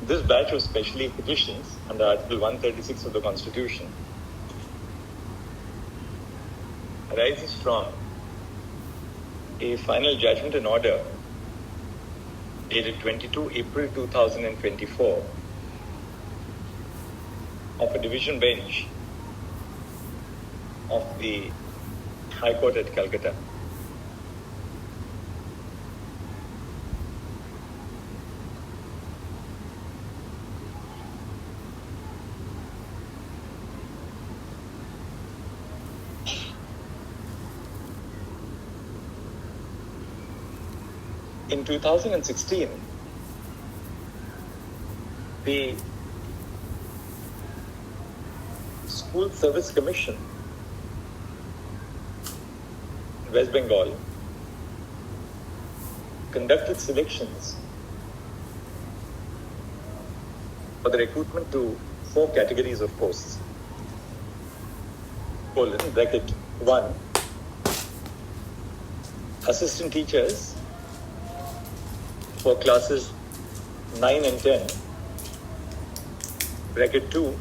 This batch of specially petitions under Article 136 of the Constitution arises from a final judgment and order dated 22 April 2024 of a division bench of the High Court at Calcutta. In 2016, the School Service Commission in West Bengal conducted selections for the recruitment to 4 categories of posts. Bracket 1, assistant teachers for classes 9 and 10. Bracket 2,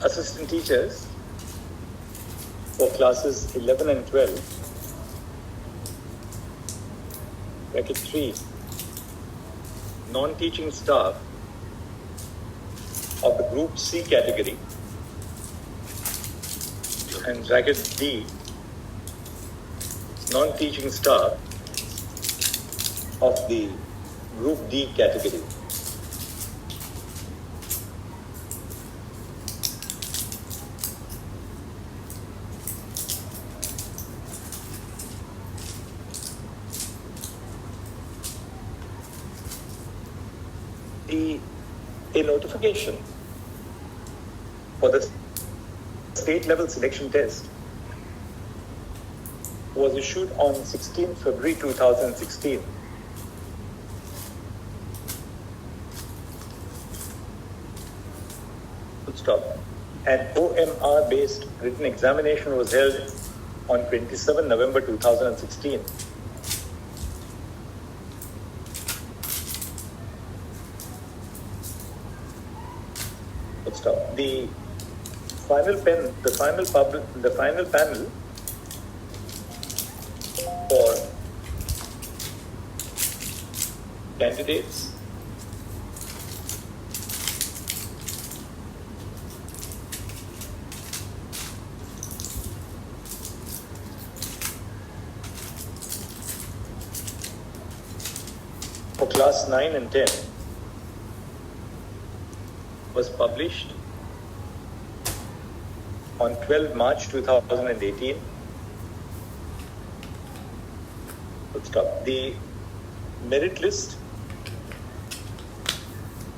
assistant teachers for classes 11 and 12. Bracket 3, non-teaching staff of the Group C category. And bracket D, non-teaching staff of the Group D category. A notification for the state level selection test was issued on 16 February 2016. An OMR based written examination was held on 27 November 2016. The final panel for candidates for class 9 and 10 was published on 12 March 2018. The merit list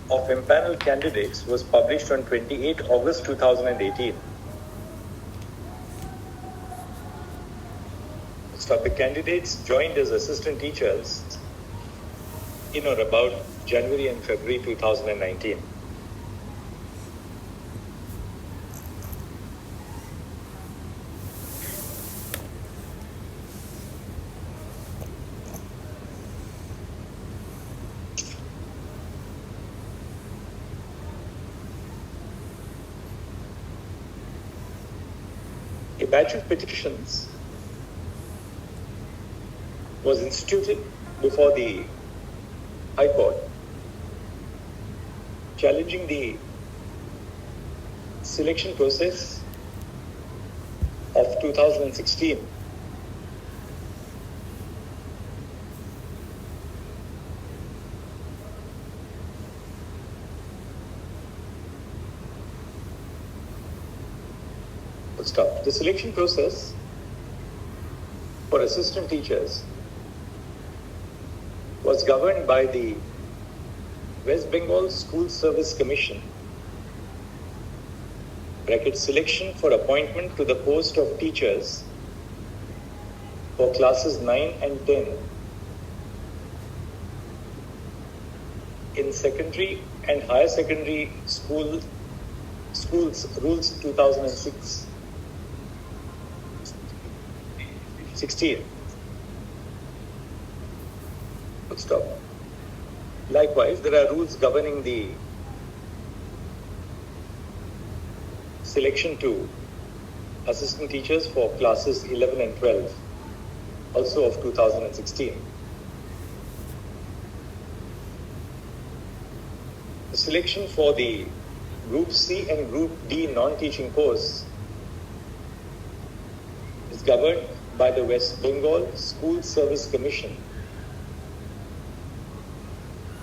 of empaneled candidates was published on 28 August 2018. The candidates joined as assistant teachers in or about January and February 2019. A batch of petitions was instituted before the High Court, challenging the selection process of 2016. The selection process for assistant teachers was governed by the West Bengal School Service Commission. Selection for appointment to the post of teachers for classes 9 and 10 in secondary and higher secondary schools rules 2006. 16. Likewise, there are rules governing the selection to assistant teachers for classes 11 and 12, also of 2016. The selection for the Group C and Group D non-teaching course is governed by the West Bengal School Service Commission.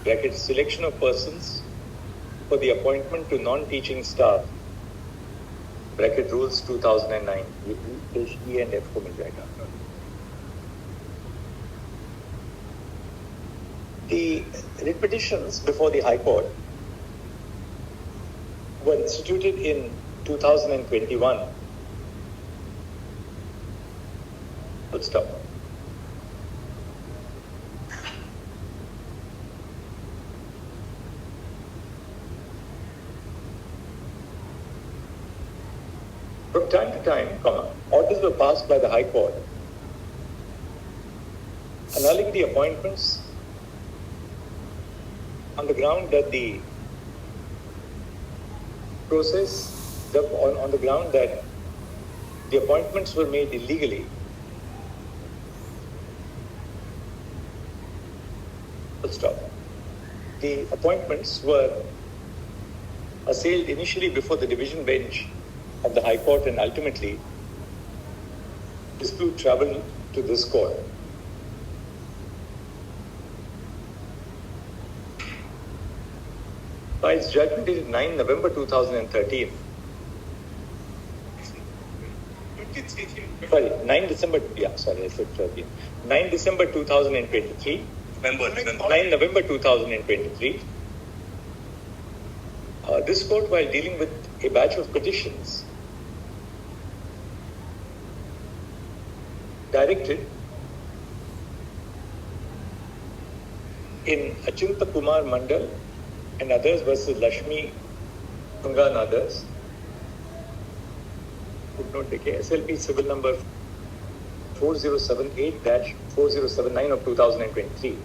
Bracket selection of persons for the appointment to non-teaching staff. Bracket rules 2009. E and F को मिल जाएगा. The writ petitions before the High Court were instituted in 2021. Let's stop. From time to time, orders were passed by the High Court annulling the appointments on the ground that the on the ground that the appointments were made illegally. Let's stop. The appointments were assailed initially before the division bench of the High Court, and ultimately dispute travelled to this court. By its judgment dated 9 November 2013, 9 December 2023, 9 November 2023, this court, while dealing with a batch of petitions, directed in Achinta Kumar Mandal and others versus Lakshmi Tunga and others, footnote decay, SLP civil number 4078-4079 of 2023,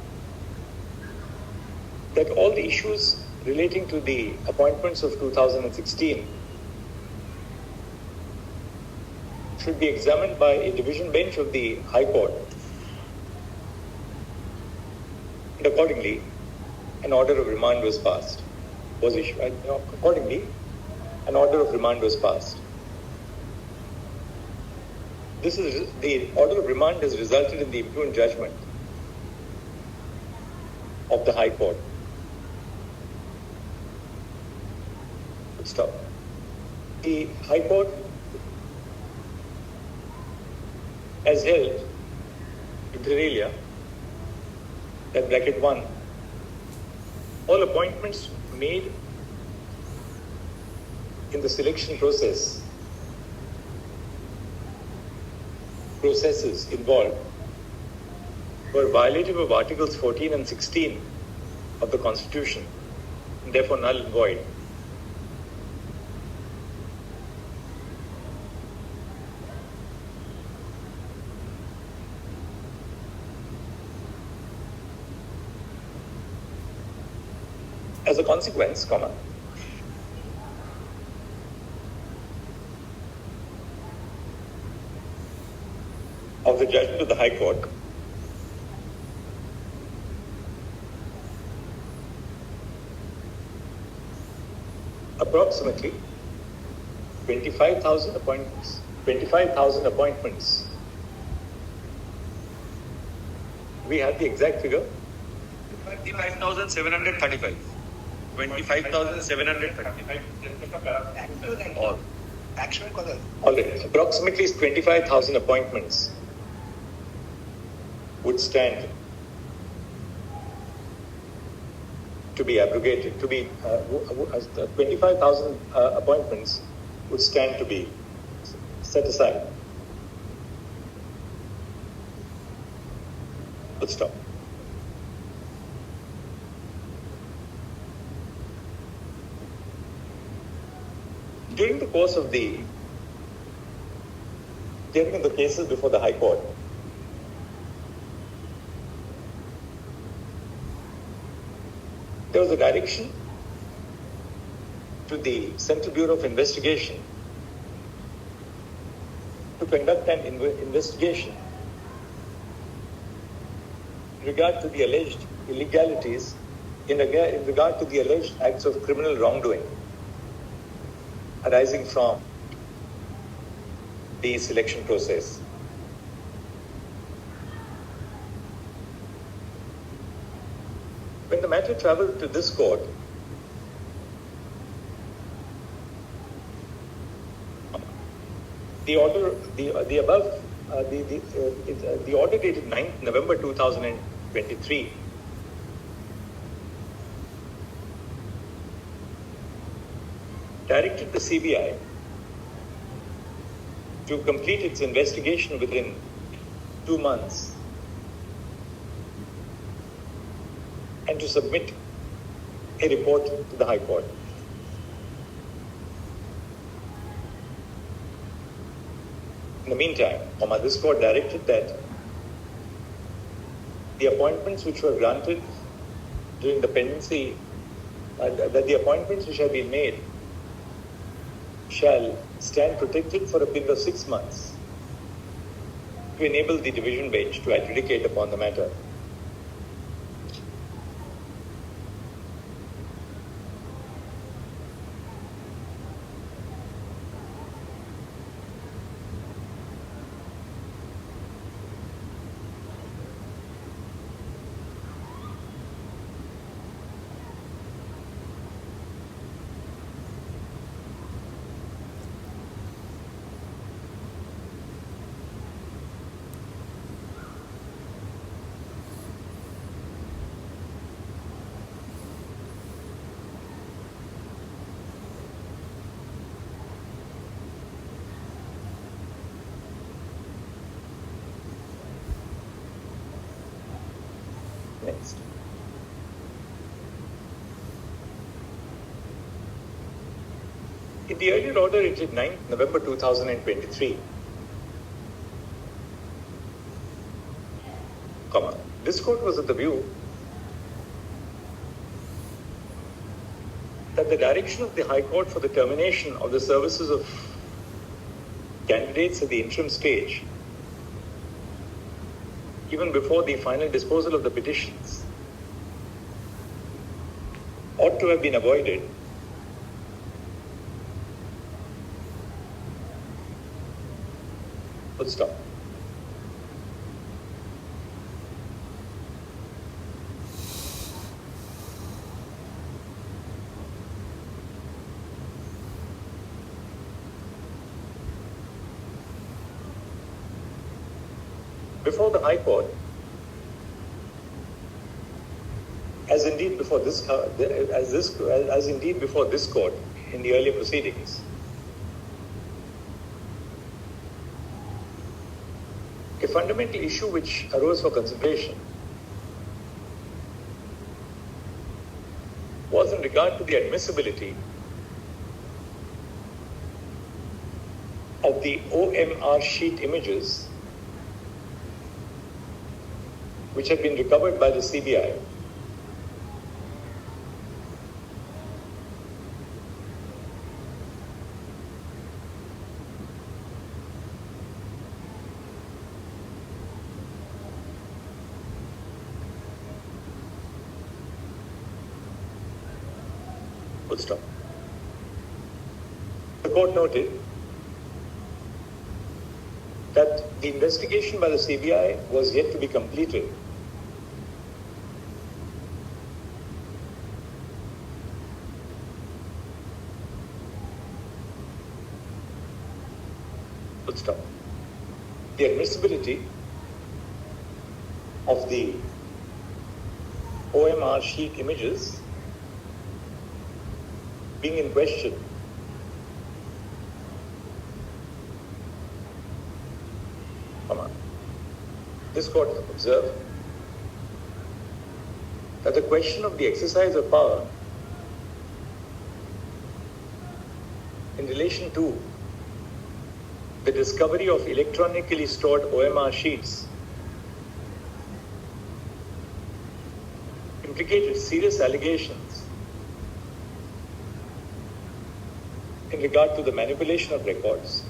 that all the issues relating to the appointments of 2016 should be examined by a division bench of the High Court. And accordingly, an order of remand was passed. Accordingly, an order of remand was passed. The order of remand has resulted in the impugned judgment of the High Court. Stop. The High Court has held, inter alia, that bracket 1, all appointments made in the selection processes involved were violative of Articles 14 and 16 of the Constitution, and therefore null and void. As a consequence, of the judgment of the High Court, approximately 25,000 appointments. We have the exact figure. 25,735. 25,735. All right. Approximately 25,000 appointments would stand to be abrogated, 25,000 appointments would stand to be set aside. Let's stop. During the course of the cases before the High Court, there was a direction to the Central Bureau of Investigation to conduct an investigation in regard to the alleged illegalities, in regard to the alleged acts of criminal wrongdoing arising from the selection process. When the matter travelled to this court, the order dated 9th November 2023 directed the CBI to complete its investigation within 2 months and to submit a report to the High Court. In the meantime, this court directed that the appointments which were granted during the pendency, that the appointments which have been made shall stand protected for a period of 6 months to enable the division bench to adjudicate upon the matter. Next. In the earlier order dated 9th November 2023, this court was of the view that the direction of the High Court for the termination of the services of candidates at the interim stage, even before the final disposal of the petitions, ought to have been avoided full stop. Before the High Court, as indeed before this court in the earlier proceedings, a fundamental issue which arose for consideration was in regard to the admissibility of the OMR sheet images which had been recovered by the CBI full stop. The court noted that the investigation by the CBI was yet to be completed full stop. The admissibility of the OMR sheet images being in question this court observed that the question of the exercise of power in relation to the discovery of electronically stored OMR sheets implicated serious allegations in regard to the manipulation of records,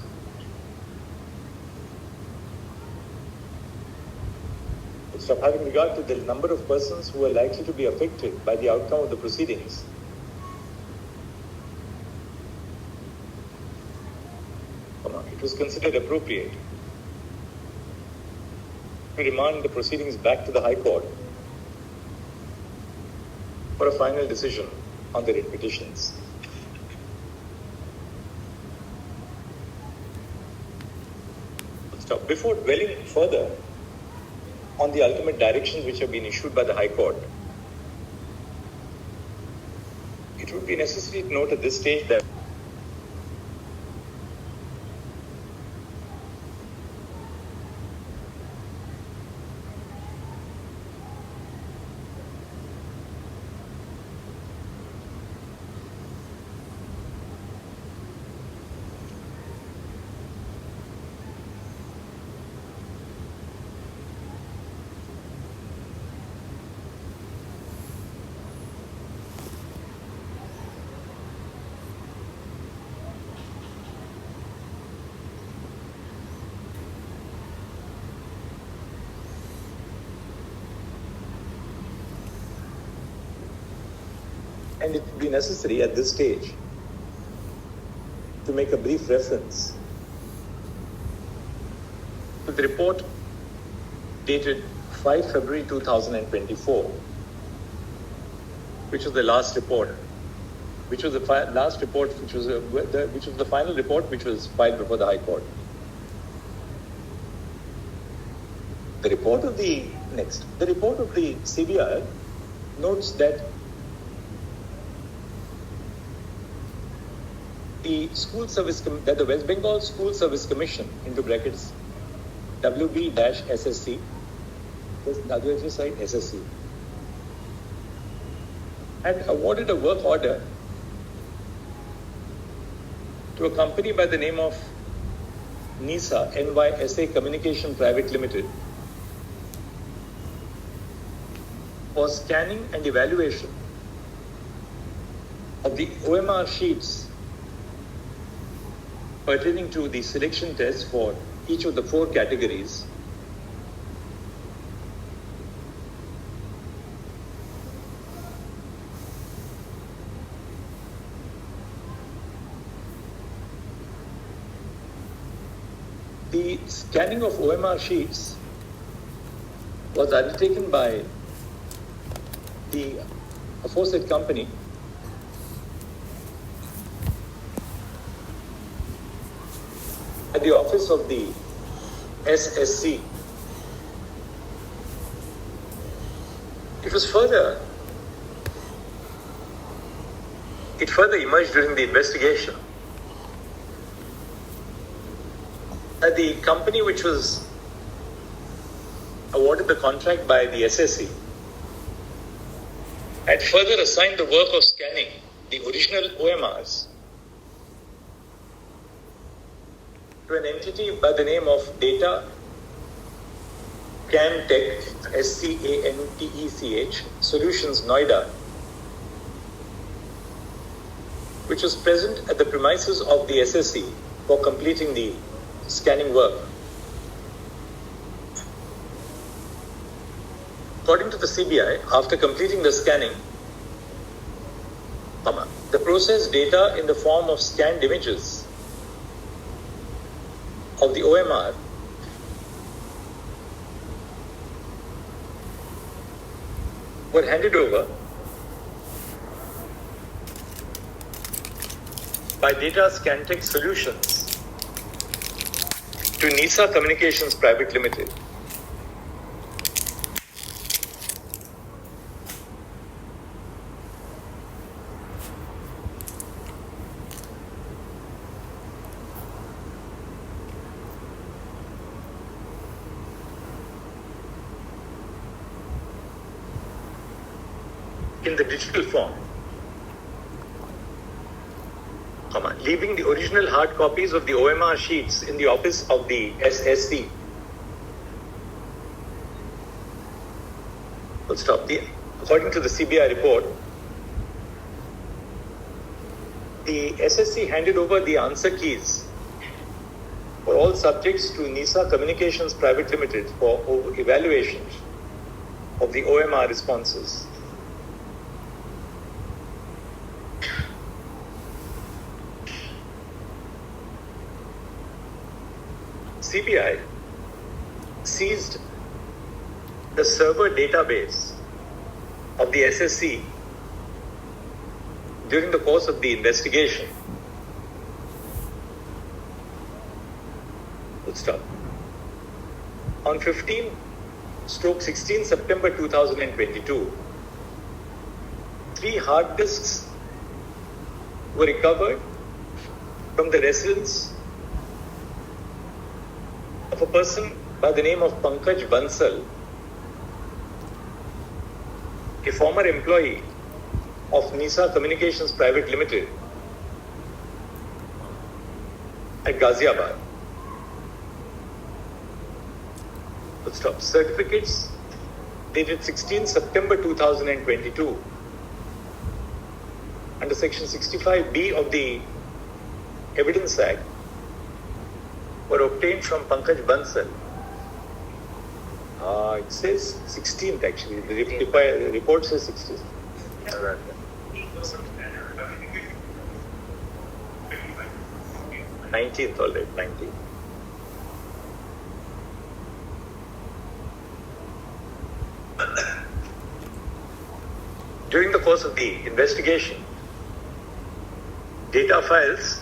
of having regard to the number of persons who are likely to be affected by the outcome of the proceedings, it was considered appropriate to remand the proceedings back to the High Court for a final decision on the writ petitions. Before dwelling further on the ultimate directions which have been issued by the High Court, it would be necessary to note at this stage that and it would be necessary at this stage to make a brief reference to the report dated 5 February 2024, which was the last report, which was the final report which was filed before the High Court. The report of the CBI notes that the West Bengal School Service Commission, into brackets WB-SSC, SSC, had awarded a work order to a company by the name of NISA, NYSA Communication Private Limited, for scanning and evaluation of the OMR sheets pertaining to the selection test for each of the 4 categories. The scanning of OMR sheets was undertaken by the aforesaid company at the office of the SSC. It further emerged during the investigation that the company which was awarded the contract by the SSC had further assigned the work of scanning the original OMRs to an entity by the name of Data Cantech, SCANTECH Solutions Noida, which was present at the premises of the SSC for completing the scanning work. According to the CBI, after completing the scanning, the processed data in the form of scanned images of the OMR were handed over by Data Cantech Solutions to NISA Communications Private Limited. In the digital form, leaving the original hard copies of the OMR sheets in the office of the SSC. According to the CBI report, the SSC handed over the answer keys for all subjects to NISA Communications Private Limited for evaluation of the OMR responses. CBI seized the server database of the SSC during the course of the investigation. Let's stop. On 15/16 September 2022, 3 hard disks were recovered from the residence of a person by the name of Pankaj Bansal, a former employee of NISA Communications Private Limited at Ghaziabad. Stop. Certificates dated 16 September 2022 under Section 65B of the Evidence Act were obtained from Pankaj Bansal. It says 16th actually. The report says 16th. 19th, all right, 19th. During the course of the investigation, data files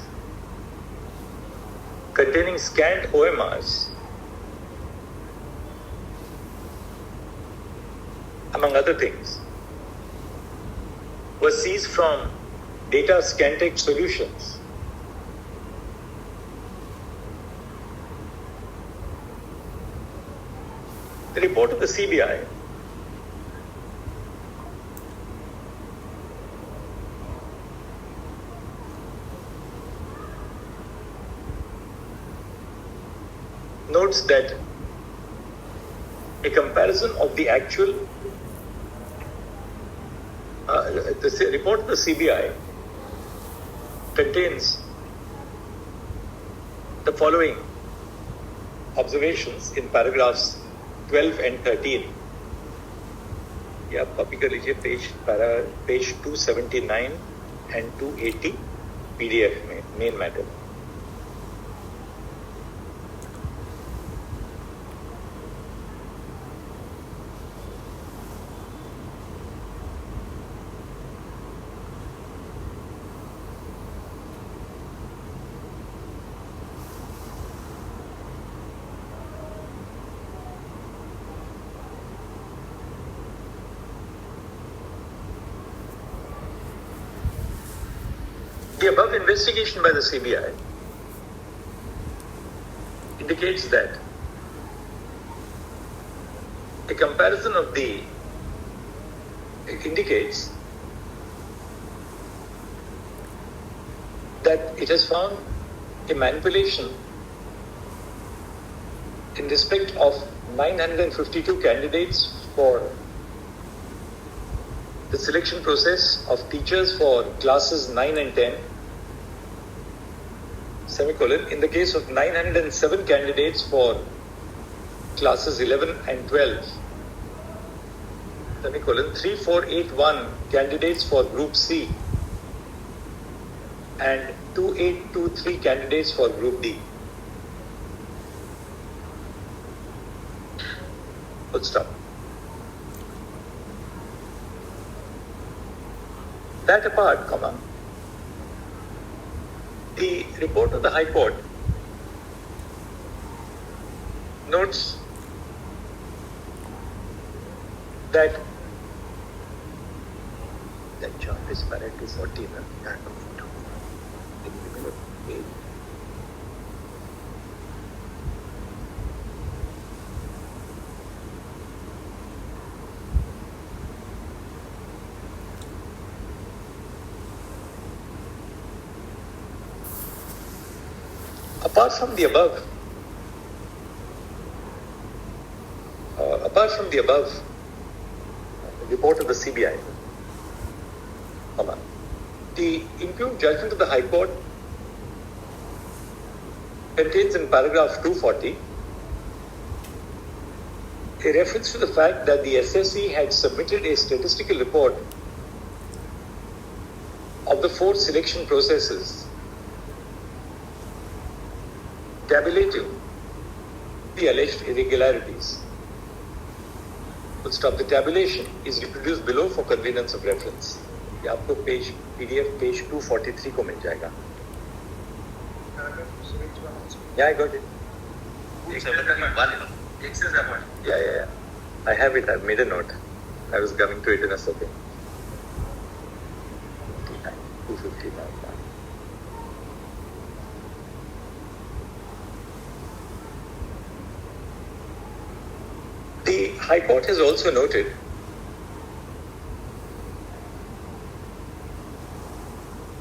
containing scanned OMRs, among other things, were seized from Data Scantech Solutions. The report of the CBI notes that a comparison of the actual the report of the CBI contains the following observations in paragraphs 12 and 13. Yeah, copy कर लीजिए page 279 and 280 PDF में main matter. The above investigation by the CBI indicates that a comparison of the indicates that it has found a manipulation in respect of 952 candidates for the selection process of teachers for classes 9 and 10, semicolon, in the case of 907 candidates for classes 11 and 12, semicolon, 3481 candidates for group C and 2823 candidates for group D. Full stop. That apart, the report of the High Court notes that chart is para 240. Apart from the above, report of the CBI, the impugned judgment of the High Court contains in paragraph 240 a reference to the fact that the SSC had submitted a statistical report of the 4 selection processes tabulating the alleged irregularities. Full stop. The tabulation is reproduced below for convenience of reference. ये आपको PDF page 243 को मिल जाएगा. Yeah, I got it. Yeah. I have it. I've made a note. I was coming to it in a second. 259. The High Court has also noted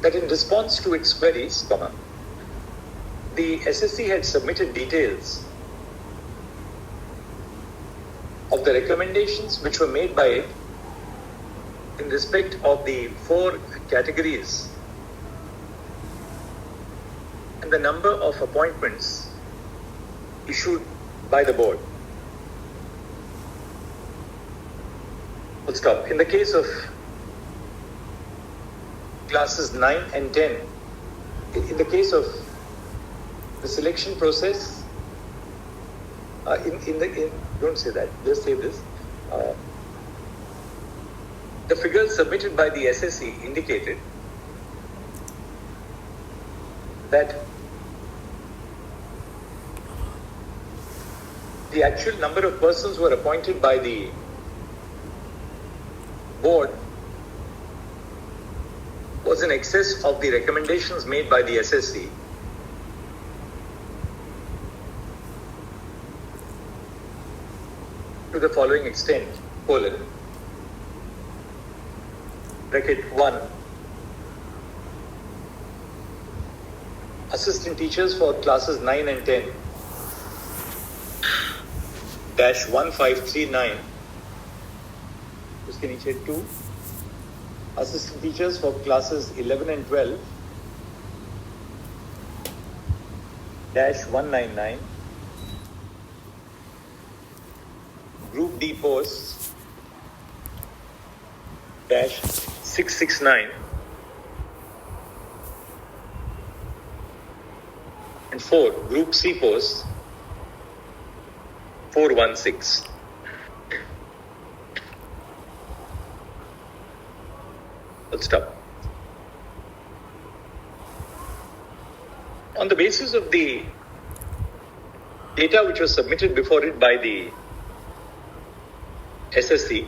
that in response to its queries, the SSC had submitted details of the recommendations which were made by it in respect of the 4 categories and the number of appointments issued by the board. Full stop. In the case of classes 9 and 10, in the case of the selection process, don't say that, just say this. The figures submitted by the SSC indicated that the actual number of persons who were appointed by the board was in excess of the recommendations made by the SSC. To the following extent, bracket 1, assistant teachers for classes 9 and 10 -1539, उसके नीचे 2, assistant teachers for classes 11 and 12 -199, Group D posts -669, and 4 Group C posts 416. Let's stop. On the basis of the data which was submitted before it by the SSC,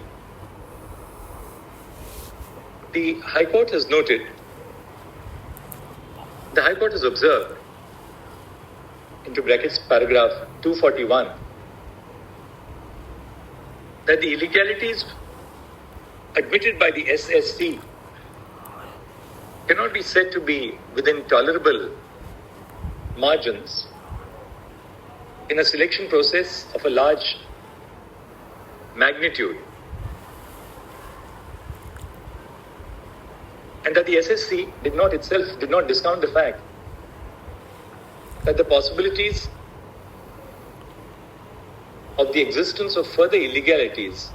the High Court has noted, the High Court has observed, into brackets paragraph 241, that the illegalities admitted by the SSC cannot be said to be within tolerable margins in a selection process of a large magnitude, and that the SSC did not discount the fact that the possibilities of the existence of further illegalities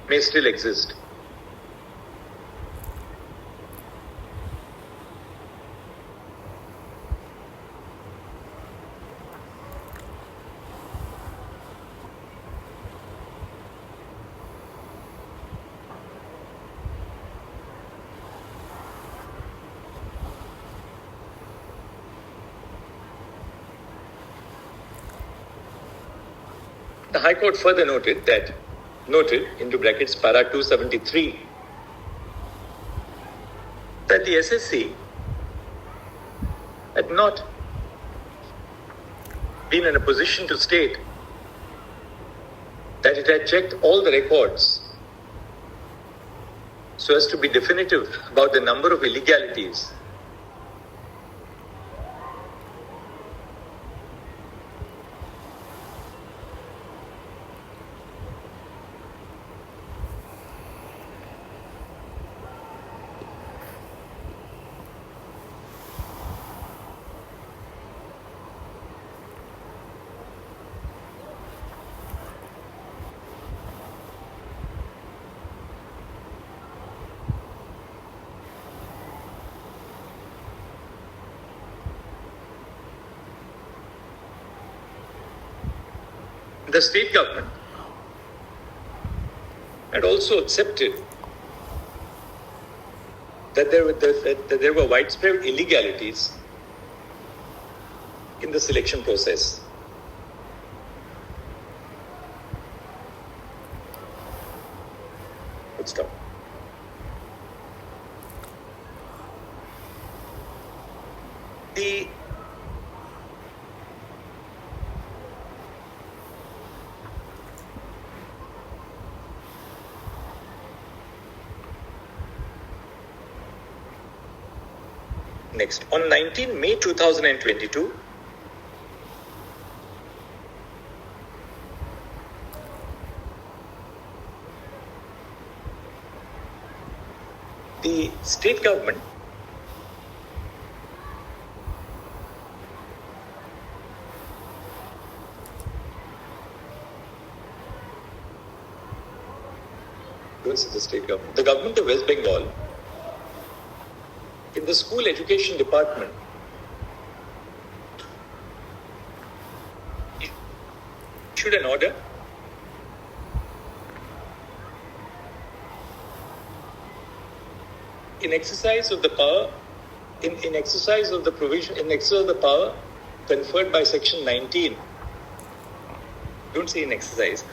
may still exist. The High Court further noted into brackets para 273 that the SSC had not been in a position to state that it had checked all the records so as to be definitive about the number of illegalities the state government had also accepted that there were widespread illegalities in the selection process. Good stop. The next, on 19 May 2022, the state government the government of West Bengal, in the school education department, issued an order in exercise of the power, in exercise of the provision, in exercise of the power conferred by Section 19. Don't say in exercise.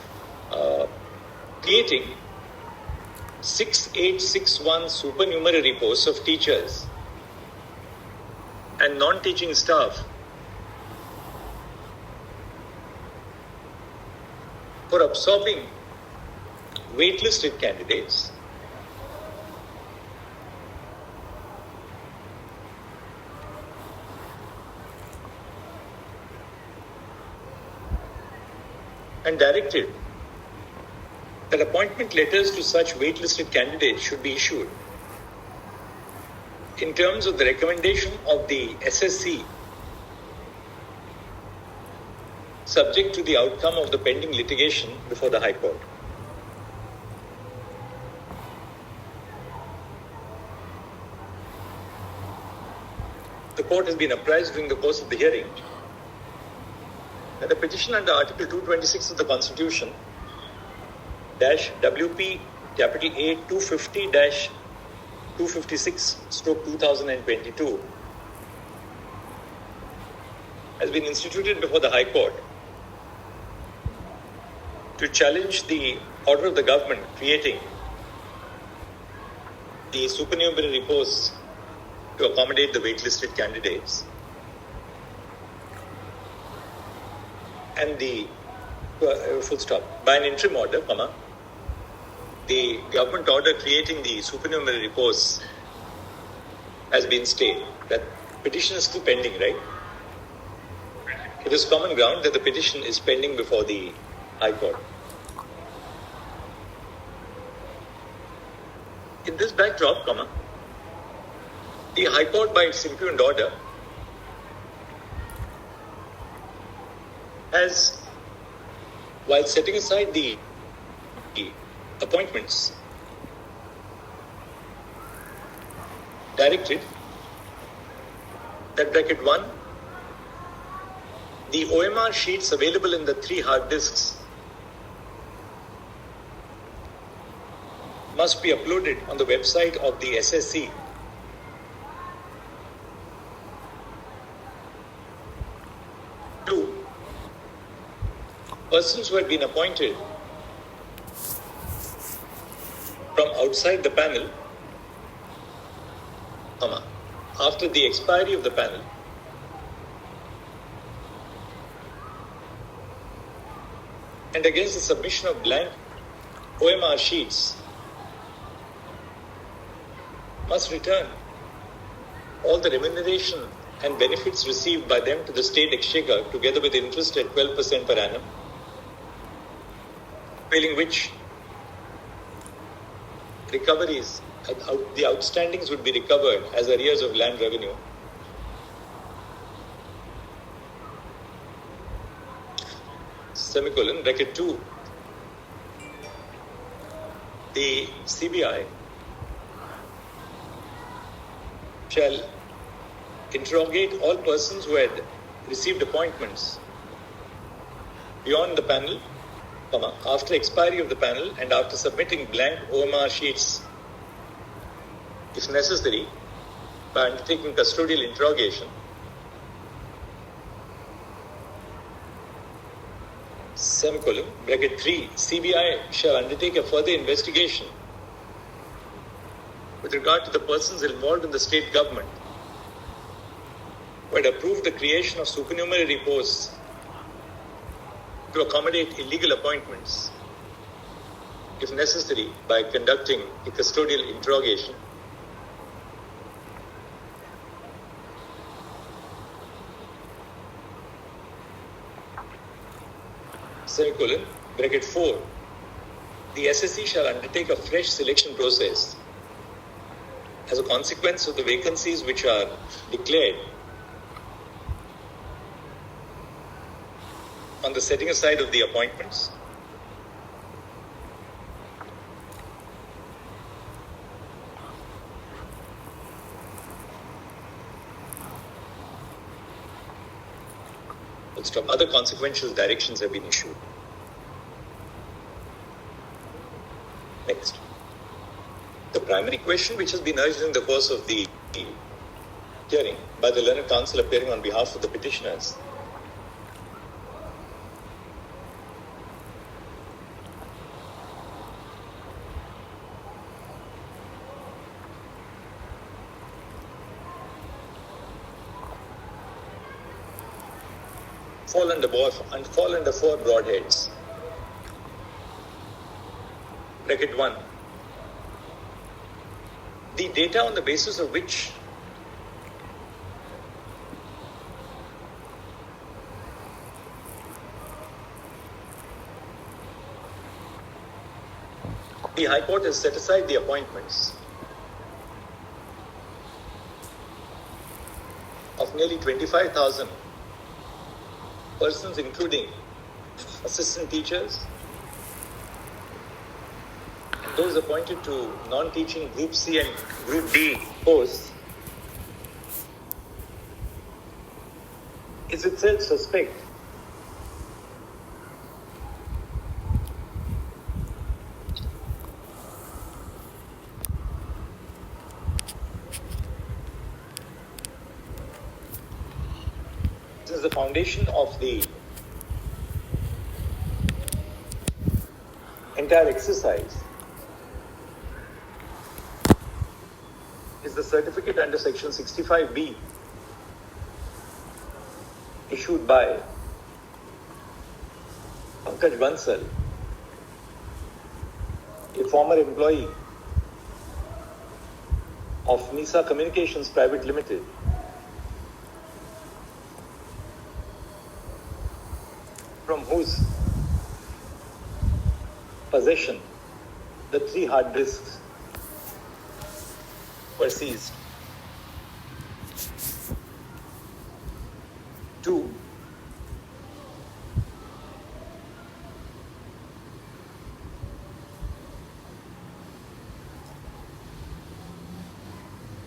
Creating 6861 supernumerary posts of teachers and non-teaching staff for absorbing waitlisted candidates and directed that appointment letters to such waitlisted candidates should be issued in terms of the recommendation of the SSC, subject to the outcome of the pending litigation before the High Court. The court has been apprised during the course of the hearing that the petition under Article 226 of the Constitution WP capital A 250-256/2022 has been instituted before the High Court to challenge the order of the government creating the supernumerary posts to accommodate the waitlisted candidates and the full stop by an interim order, the government order creating the supernumerary posts has been stayed. That petition is still pending, right? It is common ground that the petition is pending before the High Court. In this backdrop, the High Court, by its impugned order, has, while setting aside the appointments, directed that bracket 1, the OMR sheets available in the 3 hard disks must be uploaded on the website of the SSC to persons who had been appointed from outside the panel, after the expiry of the panel, and against the submission of blank OMR sheets, must return all the remuneration and benefits received by them to the state exchequer, together with interest at 12% per annum, failing which recoveries, the outstandings would be recovered as arrears of land revenue. Semicolon, bracket 2, the CBI shall interrogate all persons who had received appointments beyond the panel, after expiry of the panel and after submitting blank OMR sheets, if necessary, by undertaking custodial interrogation, semicolon, bracket 3, CBI shall undertake a further investigation with regard to the persons involved in the state government who had approved the creation of supernumerary posts to accommodate illegal appointments, if necessary, by conducting a custodial interrogation. Semicolon, bracket 4, the SSC shall undertake a fresh selection process as a consequence of the vacancies which are declared on the setting aside of the appointments. Other consequential directions have been issued. Next. The primary question which has been urged in the course of the hearing by the learned counsel appearing on behalf of the petitioners fall under four broad heads. Bracket 1. The data on the basis of which the High Court has set aside the appointments of nearly 25,000 persons, including assistant teachers and those appointed to non-teaching Group C and Group D posts, is itself suspect. This is the foundation of the entire exercise. Is the certificate under section 65B issued by Pankaj Bansal, a former employee of NISA Communications Private Limited, from whose possession the 3 hard disks were seized. 2.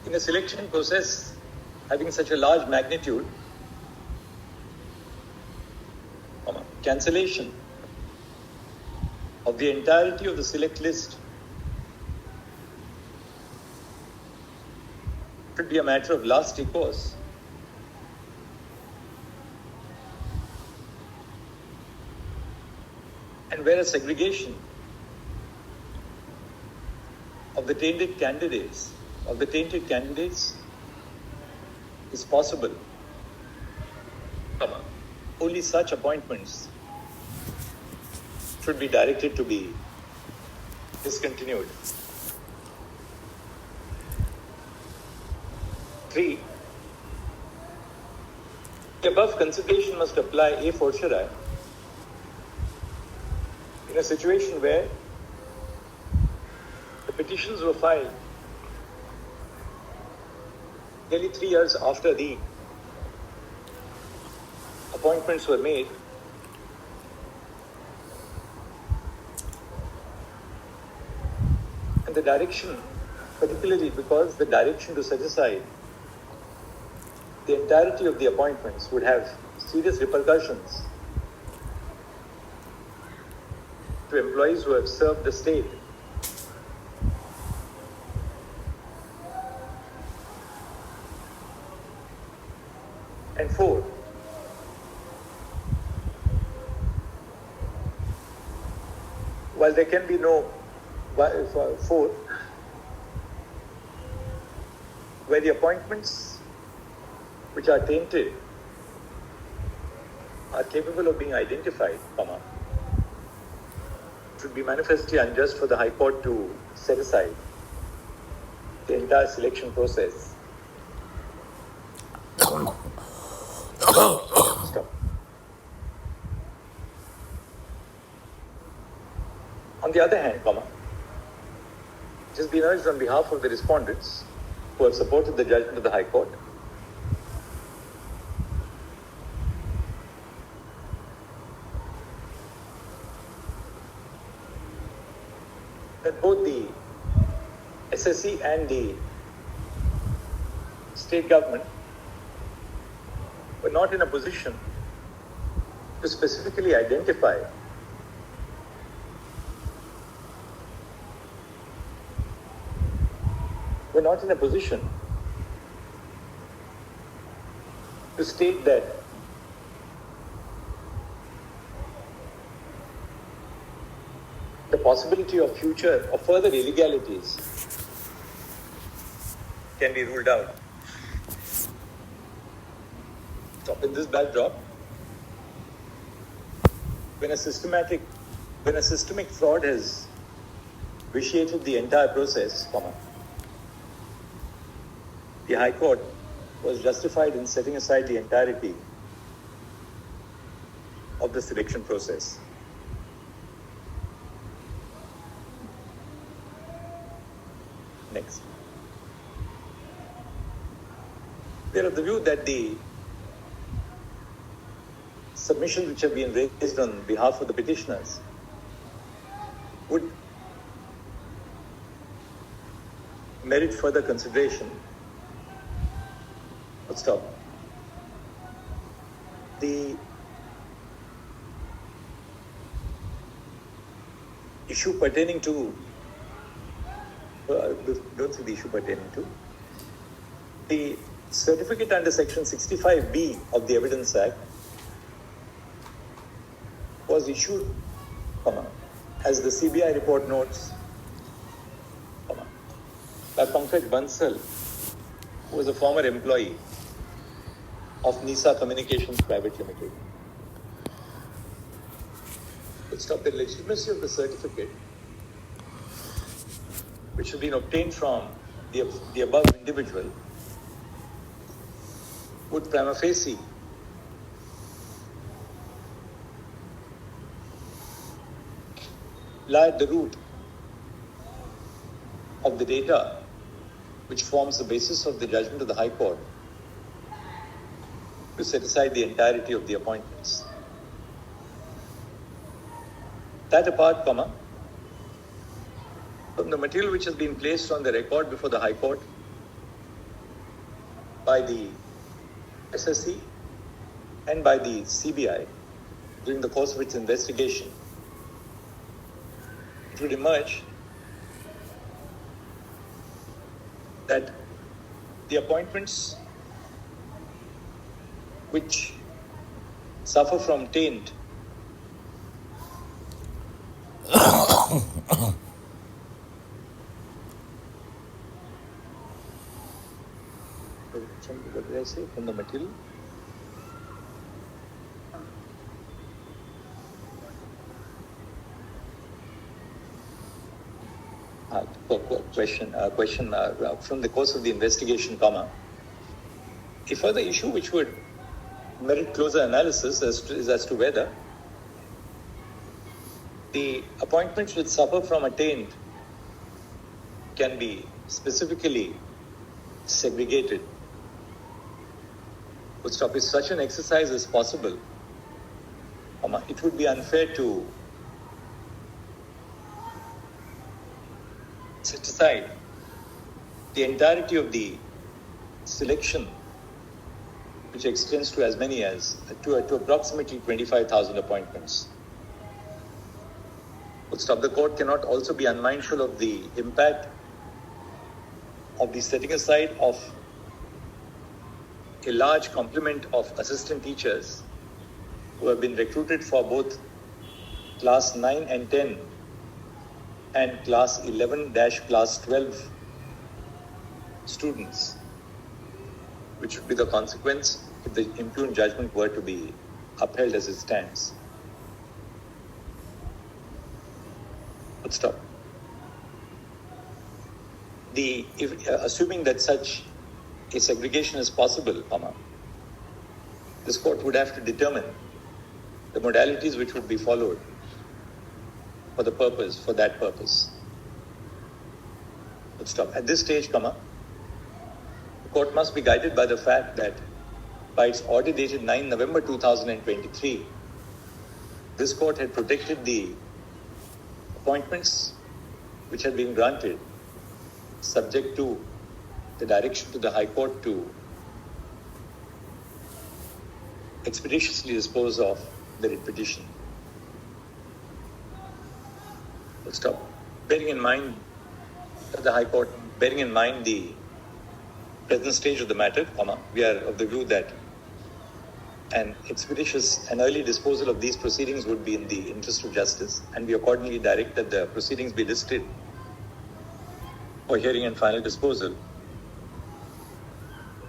In a selection process having such a large magnitude, cancellation of the entirety of the select list should be a matter of last recourse. And where a segregation of the tainted candidates is possible, only such appointments should be directed to be discontinued. 3. The above consideration must apply a fortiori in a situation where the petitions were filed nearly 3 years after the appointments were made, and the direction, particularly because the direction to set aside the entirety of the appointments would have serious repercussions to employees who have served the state. And 4, while there can be no 4, where the appointments which are tainted are capable of being identified, it would be manifestly unjust for the High Court to set aside the entire selection process. Stop. On the other hand, it has been urged on behalf of the respondents who have supported the judgment of the High Court that both the SSC and the state government were not in a position to specifically identify to state that the possibility of further illegalities can be ruled out. So in this backdrop, when a systemic fraud has vitiated the entire process, the High Court was justified in setting aside the entirety of the selection process. Next. They are of the view that the submissions which have been raised on behalf of the petitioners would merit further consideration. But stop. The issue pertaining to don't see the issue pertaining to the certificate under Section 65B of the Evidence Act was issued, as the CBI report notes, by Pankaj Bansal, who was a former employee of NISA Communications Private Limited. Let's stop. The legitimacy of the certificate, which has been obtained from the above individual, would prima facie lie at the root of the data which forms the basis of the judgment of the High Court to set aside the entirety of the appointments. That apart, from the material which has been placed on the record before the High Court by the SSC and by the CBI during the course of its investigation, it would emerge that the appointments which suffer from taint what did I say from the material? Question from the course of the investigation, a further issue which would merit closer analysis is as to whether the appointments which suffer from a taint can be specifically segregated. If such an exercise is possible, it would be unfair to set aside the entirety of the selection, which extends to as many as to approximately 25,000 appointments. The court cannot also be unmindful of the impact of the setting aside of a large complement of assistant teachers who have been recruited for both class 9 and 10 and class 11-class 12 students, which would be the consequence if the impugned judgment were to be upheld as it stands. Let's stop. Assuming that such a segregation is possible, this court would have to determine the modalities which would be followed for that purpose. Let's stop. At this stage, the court must be guided by the fact that by its order dated 9 November 2023, this court had protected the appointments which had been granted subject to the direction to the High Court to expeditiously dispose of the writ petition. Let's stop. Bearing in mind the present stage of the matter, we are of the view that an expeditious and early disposal of these proceedings would be in the interest of justice, and we accordingly direct that the proceedings be listed for hearing and final disposal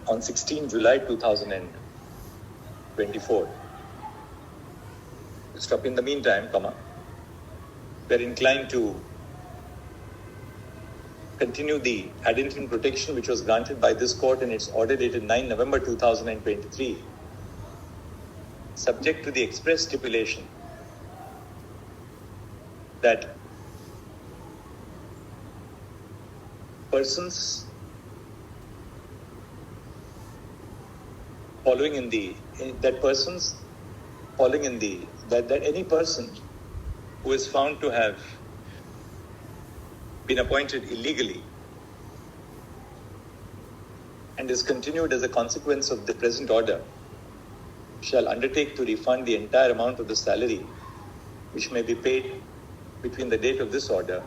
on 16 July 2024. Stop. In the meantime, we are inclined to continue the ad interim protection which was granted by this court in its order dated 9 November 2023, subject to the express stipulation that persons that any person who is found to have been appointed illegally and is continued as a consequence of the present order shall undertake to refund the entire amount of the salary which may be paid between the date of this order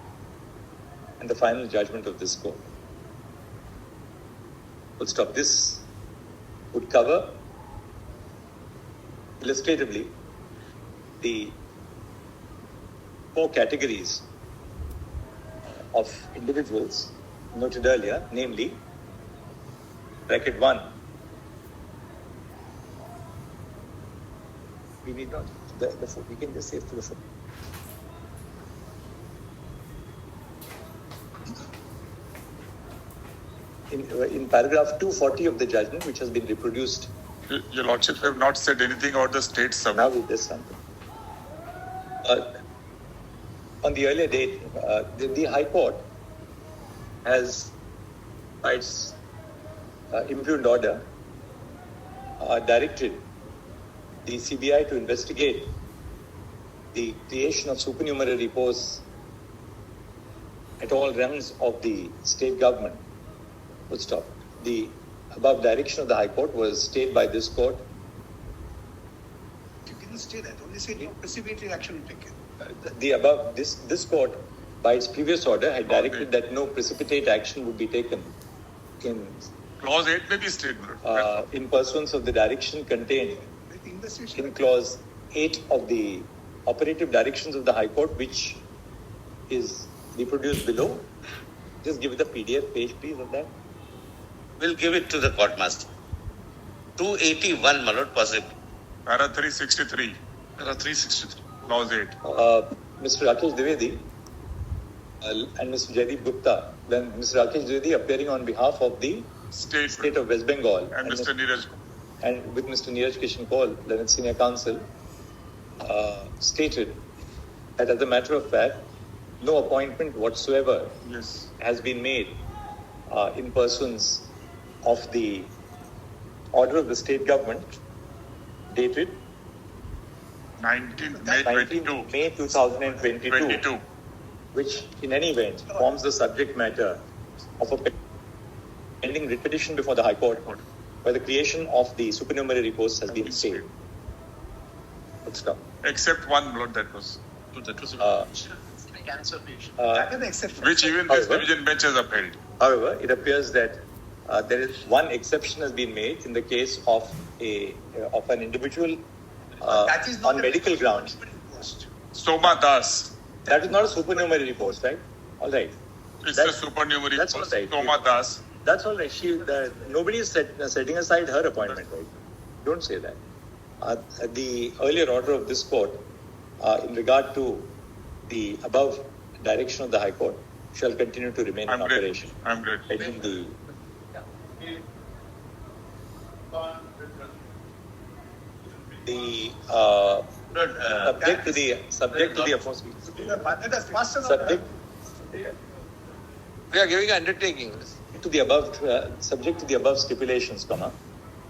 and the final judgment of this court. We'll stop. This would cover illustratively the 4 categories of individuals noted earlier, namely, bracket 1. We need not, we can just save to the foot. In paragraph 240 of the judgment, which has been reproduced. Your Lordship have not said anything about the state sum. Now with this something. On the earlier date, the High Court has, by its impugned order, directed the CBI to investigate the creation of supernumerary posts at all rungs of the state government. Full stop. The above direction of the High Court was stayed by this court. You cannot stay that. Only say no precipitating action will take care. The above this court, by its previous order, had directed that no precipitate action would be taken in Clause 8 may be stayed. In pursuance of the direction contained in Clause 8 of the operative directions of the High Court, which is reproduced below. Just give it a PDF page, please, of that. We'll give it to the court master. 281, my lord, possible. Para 363. Para 363. Clause 8. Mr. Rakesh Dwivedi and Mr. Jaideep Gupta, then Mr. Rakesh Dwivedi appearing on behalf of the State of West Bengal and Mr. Neeraj. And with Mr. Neeraj Kishan Kaul, Learned Senior Counsel, stated that as a matter of fact, no appointment whatsoever has been made in pursuance of the order of the state government dated 19 May 2022, which in any event forms the subject matter of a pending writ petition before the High Court, where the creation of the supernumerary posts has been stayed. Except one, Lord, that was. cancellation. That is the exception. Which even this However- division bench has upheld. However, it appears that there is one exception has been made in the case of an individual That is not on a medical grounds. post. Soma Das. That is not a supernumerary post, right? All right. It's That's- a supernumerary that's post. all right. Soma Das. That's all right. Nobody is setting aside her appointment, right? Don't say that. The earlier order of this court, in regard to the above direction of the High Court, shall continue to remain in I'm great. operation. I'm great. Pending the subject to the aforementioned subject We are giving undertakings. to the above subject to the above stipulations,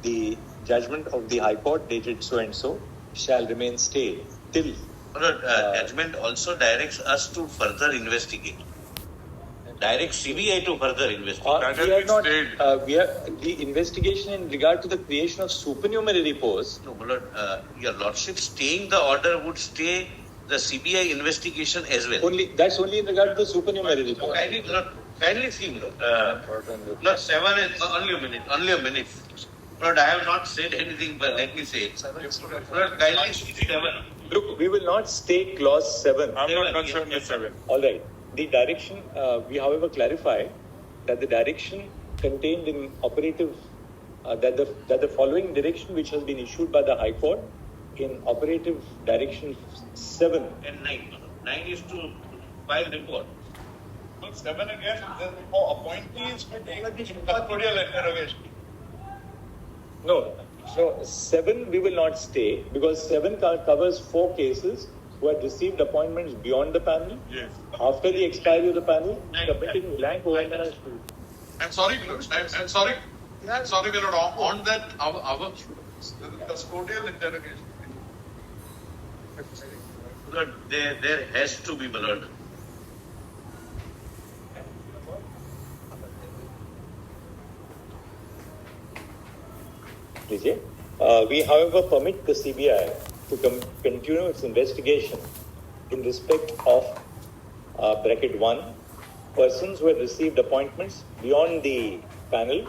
the judgment of the High Court dated so and so shall remain stayed till Judgment also directs us to further investigate. Directs CBI to further investigate. That we has are been not. stayed. We are the investigation in regard to the creation of supernumerary posts. No, my lord, your lordship staying the order would stay the CBI investigation as well. That's only in regard to the supernumerary posts. Kindly see, my lord. Lord, 7 is only a minute. Lord, I have not said anything, but let me say it. Lord, kindly see 7. Look, we will not stay clause 7. I'm not Seven, concerned yes, with 7. All right. The direction, we however clarify that the direction contained in operative, that the following direction which has been issued by the High Court in operative direction 7. And 9. 9 is to file report. 7 again, there's no appointees to take custodial interrogation. No, 7 we will not stay because 7 covers 4 cases who had received appointments beyond the panel. Yes. After the expiry of the panel, submitting blank OMR. I'm sorry, I'm sorry. I'm sorry, my lord. On that, our custodial interrogation. Lord, there has to be, my lord. We, however, permit the CBI to continue its investigation in respect of bracket 1, persons who have received appointments beyond the panel,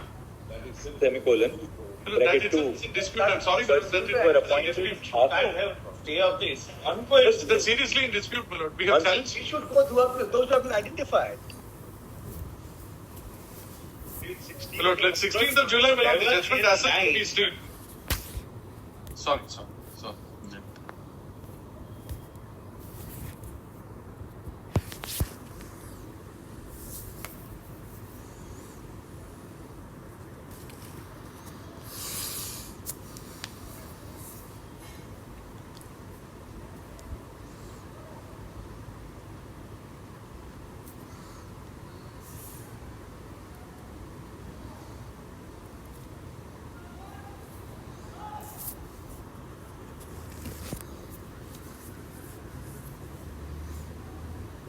semicolon, bracket 2, That is in dispute. I'm sorry, persons who were appointed after. Stay of this. That's seriously in dispute, my lord. We have challenged. We should go through those who have been identified. My lord, let 16th of July, my lord, the judgment has to be stayed. Sorry.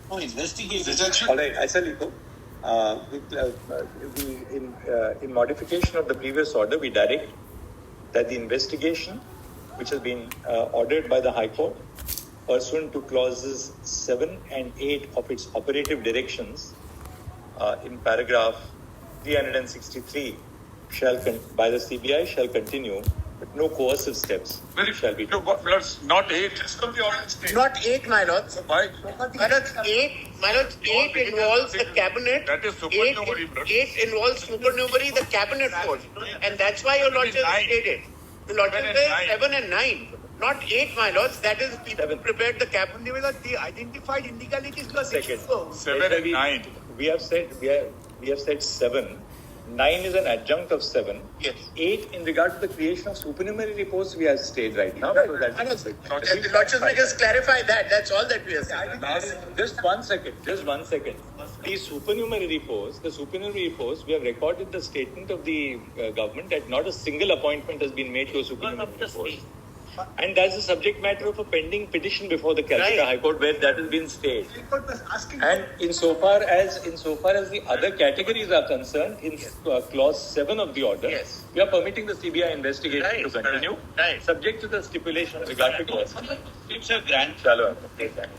No, investigation. All right, I shall go. In modification of the previous order, we direct that the investigation, which has been ordered by the High Court, pursuant to clauses 7 and 8 of its operative directions, in paragraph 363, by the CBI shall continue, but no coercive steps shall be taken. No, not 8. Just come the order stay. Not 8, my lords. Why? My lords, 8 involves the cabinet. That is supernumerary, bro. 8 involves supernumerary, the cabinet force. And that's why your lordship Nine. stated. The lordship 7 and says 9. 7 and 9. Not 8, my lords. That is people 7. prepared the cabinet. The identified illegalities were Second. 7 and 9. We have said 7. 9 is an adjunct of 7. Yes. 8 in regard to the creation of supernumerary reports we have stayed right now. So that's- The lordship may just clarify that. That's all that we are saying. Just one second. The supernumerary posts, we have recorded the statement of the government that not a single appointment has been made to a supernumerary post. And that's the subject matter of a pending petition before the Calcutta Right. High Court where that has been stayed. The court was asking. And insofar as the other categories are concerned, in clause 7 of the order, Yes. we are permitting the CBI investigation Right. to continue, Right. subject to the stipulation regarding clause. It's a grant. Chalo, take that.